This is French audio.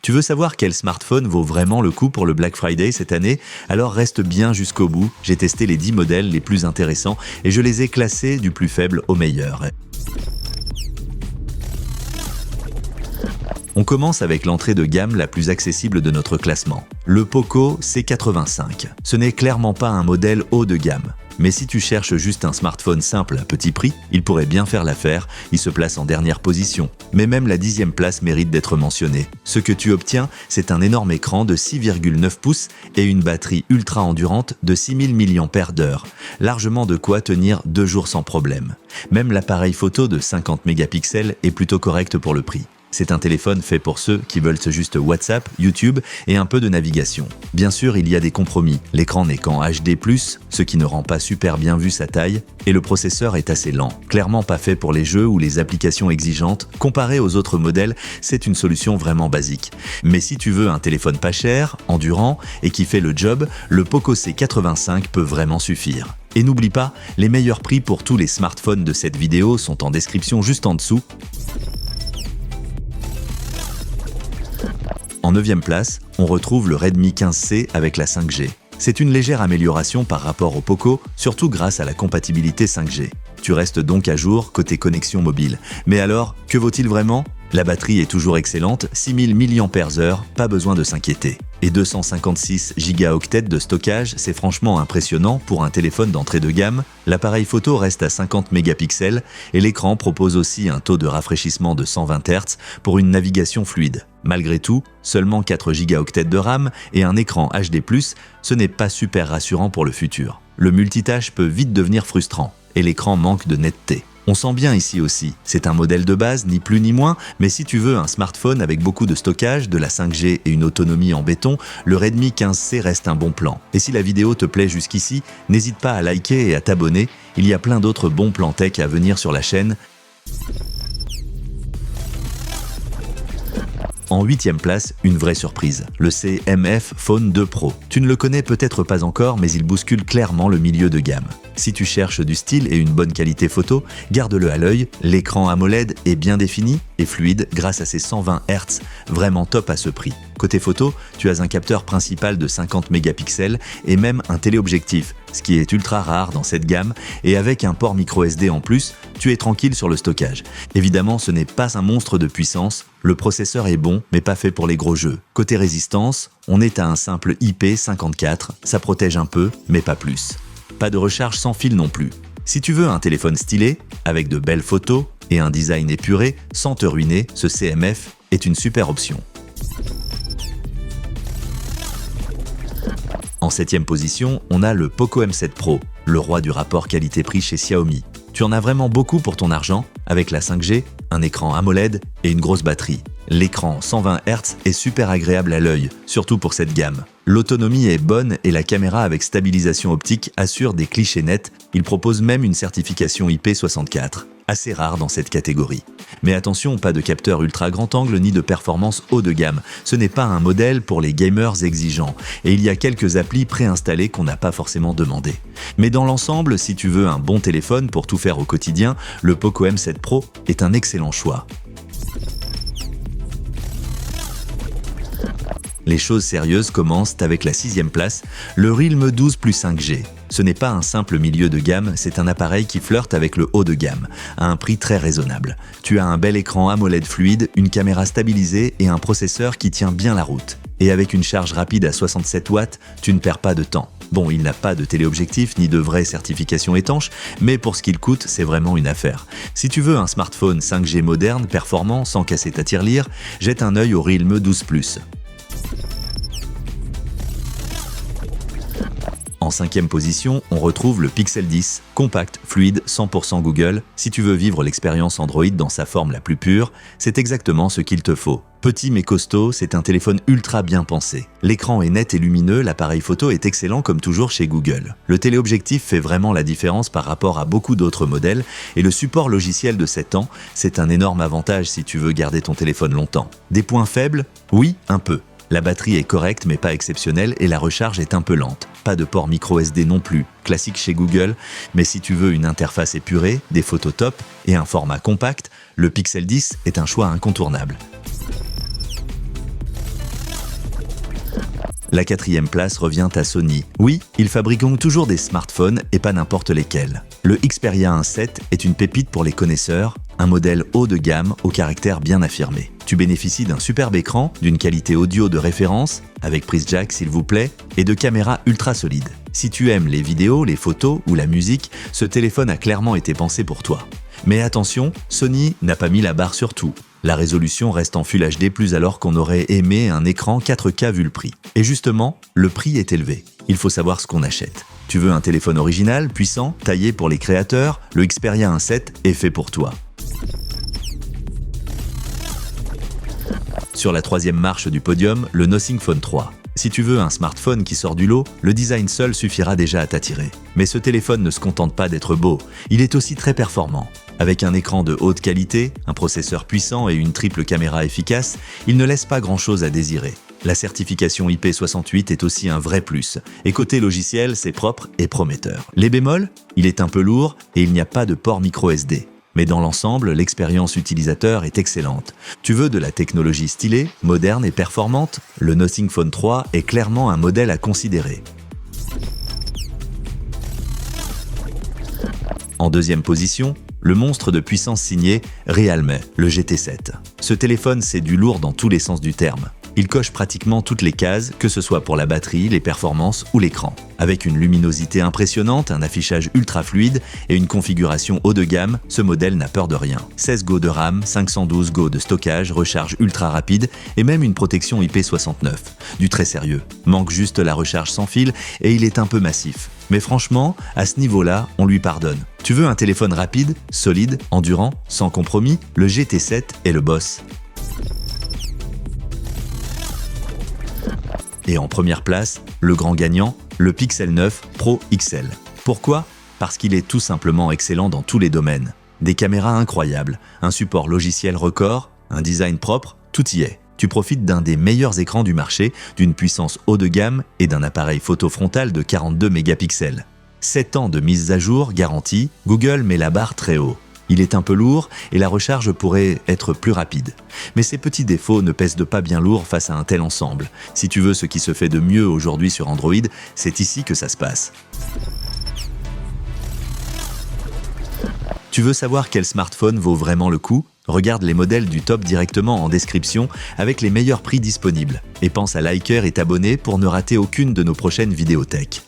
Tu veux savoir quel smartphone vaut vraiment le coup pour le Black Friday cette année? Alors reste bien jusqu'au bout, j'ai testé les 10 modèles les plus intéressants et je les ai classés du plus faible au meilleur. On commence avec l'entrée de gamme la plus accessible de notre classement, le Poco C85. Ce n'est clairement pas un modèle haut de gamme. Mais si tu cherches juste un smartphone simple à petit prix, il pourrait bien faire l'affaire, il se place en dernière position. Mais même la 10e place mérite d'être mentionnée. Ce que tu obtiens, c'est un énorme écran de 6,9 pouces et une batterie ultra endurante de 6000 mAh. Largement de quoi tenir 2 jours sans problème. Même l'appareil photo de 50 mégapixels est plutôt correct pour le prix. C'est un téléphone fait pour ceux qui veulent juste WhatsApp, YouTube et un peu de navigation. Bien sûr, il y a des compromis. L'écran n'est qu'en HD+, ce qui ne rend pas super bien vu sa taille, et le processeur est assez lent. Clairement pas fait pour les jeux ou les applications exigeantes. Comparé aux autres modèles, c'est une solution vraiment basique. Mais si tu veux un téléphone pas cher, endurant et qui fait le job, le Poco C85 peut vraiment suffire. Et n'oublie pas, les meilleurs prix pour tous les smartphones de cette vidéo sont en description juste en dessous. En 9e place, on retrouve le Redmi 15C avec la 5G. C'est une légère amélioration par rapport au Poco, surtout grâce à la compatibilité 5G. Tu restes donc à jour côté connexion mobile. Mais alors, que vaut-il vraiment? La batterie est toujours excellente, 6000 mAh, pas besoin de s'inquiéter. Et 256 Go de stockage, c'est franchement impressionnant pour un téléphone d'entrée de gamme. L'appareil photo reste à 50 mégapixels et l'écran propose aussi un taux de rafraîchissement de 120 Hz pour une navigation fluide. Malgré tout, seulement 4 Go de RAM et un écran HD+, ce n'est pas super rassurant pour le futur. Le multitâche peut vite devenir frustrant et l'écran manque de netteté. On sent bien ici aussi, c'est un modèle de base, ni plus ni moins, mais si tu veux un smartphone avec beaucoup de stockage, de la 5G et une autonomie en béton, le Redmi 15C reste un bon plan. Et si la vidéo te plaît jusqu'ici, n'hésite pas à liker et à t'abonner, il y a plein d'autres bons plans tech à venir sur la chaîne. En 8e place, une vraie surprise, le CMF Phone 2 Pro. Tu ne le connais peut-être pas encore, mais il bouscule clairement le milieu de gamme. Si tu cherches du style et une bonne qualité photo, garde-le à l'œil, l'écran AMOLED est bien défini et fluide grâce à ses 120 Hz, vraiment top à ce prix. Côté photo, tu as un capteur principal de 50 mégapixels et même un téléobjectif, ce qui est ultra rare dans cette gamme, et avec un port micro SD en plus, tu es tranquille sur le stockage. Évidemment, ce n'est pas un monstre de puissance, le processeur est bon, mais pas fait pour les gros jeux. Côté résistance, on est à un simple IP54, ça protège un peu, mais pas plus. Pas de recharge sans fil non plus. Si tu veux un téléphone stylé, avec de belles photos et un design épuré, sans te ruiner, ce CMF est une super option. En 7e position, on a le Poco M7 Pro, le roi du rapport qualité-prix chez Xiaomi. Tu en as vraiment beaucoup pour ton argent, avec la 5G, un écran AMOLED et une grosse batterie. L'écran 120 Hz est super agréable à l'œil, surtout pour cette gamme. L'autonomie est bonne et la caméra avec stabilisation optique assure des clichés nets. Il propose même une certification IP64, assez rare dans cette catégorie. Mais attention, pas de capteur ultra grand angle ni de performance haut de gamme. Ce n'est pas un modèle pour les gamers exigeants. Et il y a quelques applis préinstallées qu'on n'a pas forcément demandé. Mais dans l'ensemble, si tu veux un bon téléphone pour tout faire au quotidien, le Poco M7 Pro est un excellent choix. Les choses sérieuses commencent avec la 6e place, le Realme 12 Plus 5G. Ce n'est pas un simple milieu de gamme, c'est un appareil qui flirte avec le haut de gamme, à un prix très raisonnable. Tu as un bel écran AMOLED fluide, une caméra stabilisée et un processeur qui tient bien la route. Et avec une charge rapide à 67 watts, tu ne perds pas de temps. Bon, il n'a pas de téléobjectif ni de vraie certification étanche, mais pour ce qu'il coûte, c'est vraiment une affaire. Si tu veux un smartphone 5G moderne, performant, sans casser ta tirelire, jette un œil au Realme 12 Plus. En 5e position, on retrouve le Pixel 10, compact, fluide, 100% Google. Si tu veux vivre l'expérience Android dans sa forme la plus pure, c'est exactement ce qu'il te faut. Petit mais costaud, c'est un téléphone ultra bien pensé. L'écran est net et lumineux, l'appareil photo est excellent comme toujours chez Google. Le téléobjectif fait vraiment la différence par rapport à beaucoup d'autres modèles et le support logiciel de 7 ans, c'est un énorme avantage si tu veux garder ton téléphone longtemps. Des points faibles? Oui, un peu. La batterie est correcte mais pas exceptionnelle et la recharge est un peu lente. Pas de port micro SD non plus, classique chez Google, mais si tu veux une interface épurée, des photos top et un format compact, le Pixel 10 est un choix incontournable. La 4e place revient à Sony. Oui, ils fabriquent donc toujours des smartphones et pas n'importe lesquels. Le Xperia 1.7 est une pépite pour les connaisseurs, un modèle haut de gamme au caractère bien affirmé. Tu bénéficies d'un superbe écran, d'une qualité audio de référence, avec prise jack s'il vous plaît, et de caméras ultra solides. Si tu aimes les vidéos, les photos ou la musique, ce téléphone a clairement été pensé pour toi. Mais attention, Sony n'a pas mis la barre sur tout. La résolution reste en Full HD+, alors qu'on aurait aimé un écran 4K vu le prix. Et justement, le prix est élevé. Il faut savoir ce qu'on achète. Tu veux un téléphone original, puissant, taillé pour les créateurs? Le Xperia 1.7 est fait pour toi. Sur la 3e marche du podium, le Nothing Phone 3. Si tu veux un smartphone qui sort du lot, le design seul suffira déjà à t'attirer. Mais ce téléphone ne se contente pas d'être beau, il est aussi très performant. Avec un écran de haute qualité, un processeur puissant et une triple caméra efficace, il ne laisse pas grand-chose à désirer. La certification IP68 est aussi un vrai plus, et côté logiciel, c'est propre et prometteur. Les bémols? Il est un peu lourd et il n'y a pas de port micro SD. Mais dans l'ensemble, l'expérience utilisateur est excellente. Tu veux de la technologie stylée, moderne et performante? Le Nothing Phone 3 est clairement un modèle à considérer. En 2e position, le monstre de puissance signé Realme, le GT7. Ce téléphone, c'est du lourd dans tous les sens du terme. Il coche pratiquement toutes les cases, que ce soit pour la batterie, les performances ou l'écran. Avec une luminosité impressionnante, un affichage ultra fluide et une configuration haut de gamme, ce modèle n'a peur de rien. 16 Go de RAM, 512 Go de stockage, recharge ultra rapide et même une protection IP69. Du très sérieux. Manque juste la recharge sans fil et il est un peu massif. Mais franchement, à ce niveau-là, on lui pardonne. Tu veux un téléphone rapide, solide, endurant, sans compromis? Le GT7 est le boss. Et en première place, le grand gagnant, le Pixel 9 Pro XL. Pourquoi? Parce qu'il est tout simplement excellent dans tous les domaines. Des caméras incroyables, un support logiciel record, un design propre, tout y est. Tu profites d'un des meilleurs écrans du marché, d'une puissance haut de gamme et d'un appareil photo frontal de 42 mégapixels. 7 ans de mise à jour garantie, Google met la barre très haut. Il est un peu lourd et la recharge pourrait être plus rapide. Mais ces petits défauts ne pèsent pas bien lourd face à un tel ensemble. Si tu veux ce qui se fait de mieux aujourd'hui sur Android, c'est ici que ça se passe. Tu veux savoir quel smartphone vaut vraiment le coup? Regarde les modèles du top directement en description avec les meilleurs prix disponibles. Et pense à liker et t'abonner pour ne rater aucune de nos prochaines vidéos tech.